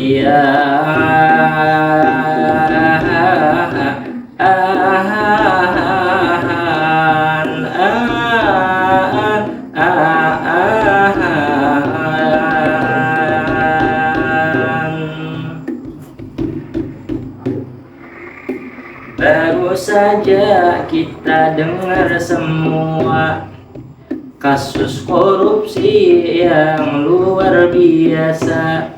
Ya baru saja kita dengar semua kasus korupsi yang luar biasa.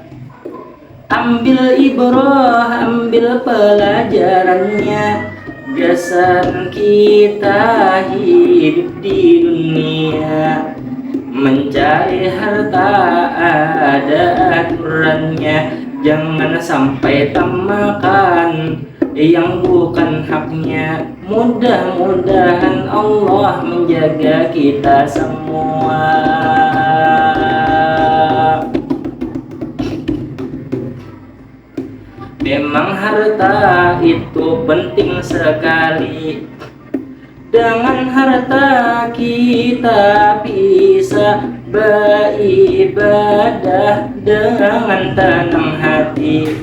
Ambil ibrah, ambil pelajarannya. Biasakan kita hidup di dunia, mencari harta ada aturannya. Jangan sampai makan yang bukan haknya. Mudah-mudahan Allah menjaga kita semua. Memang harta itu penting sekali. Dengan harta kita bisa beribadah dengan tenang hati.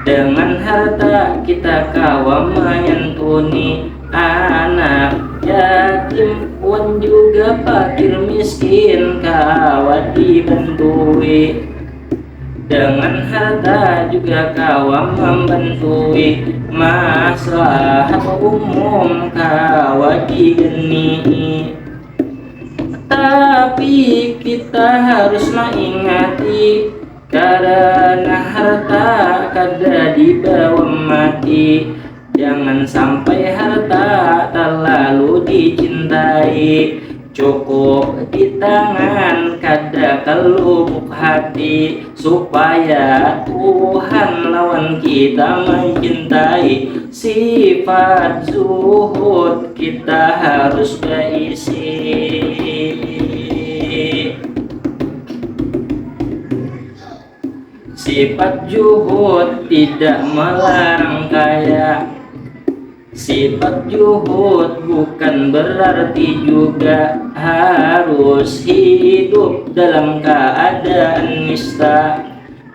Dengan harta kita kawa menyantuni anak yatim pun juga fakir miskin kawa dibantui. Dengan harta juga kawa membantui maslahat umum kawa digeni. Tapi kita harus mengingati karena harta kada dibawa mati. Jangan sampai harta terlalu dicintai. Cukup di tangan kada kelubuk hati, supaya Tuhan lawan kita mencintai. Sifat zuhud kita harus berisi. Sifat zuhud tidak melarang kaya. Sifat zuhud bukan berarti juga harus hidup dalam keadaan nista.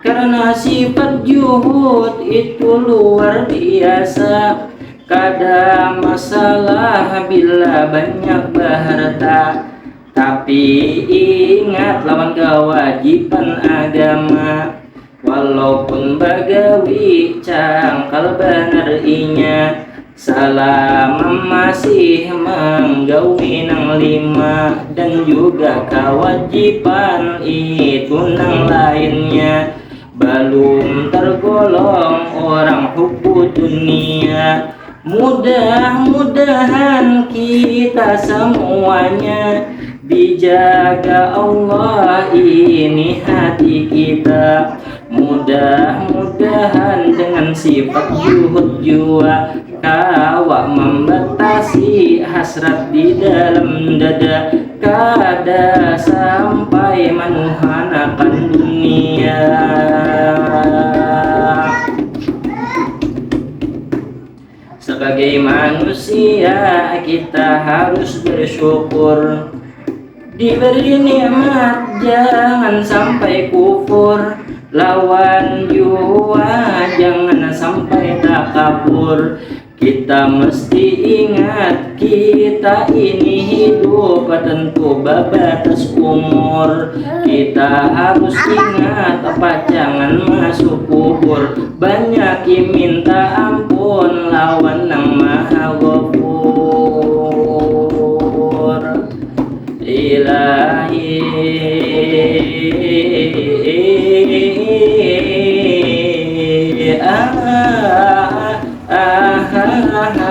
Karena sifat zuhud itu luar biasa. Kada masalah bila banyak berharta, tapi ingat lawan kewajiban agama. Walaupun bagawi cangkal benar inya, selama masih menggawi nang lima, dan juga kewajiban itu nang lainnya, belum tergolong orang hubbu dunia. Mudah-mudahan kita semuanya dijaga Allah ini hati kita. Mudah-mudahan dengan sifat zuhud jua kawa membatasi hasrat di dalam dada, kada sampai menuhanakan dunia. Sebagai manusia kita harus bersyukur. Diberi nikmat jangan sampai kufur. Lawan jua jangan sampai takabur. Kita mesti ingat kita ini hidup tentu batas umur. Kita harus ingat apa jangan masuk kubur. Banyak minta ampun lawan nang maha ghafur. Ilahi ah, ah, ah, ah, ah.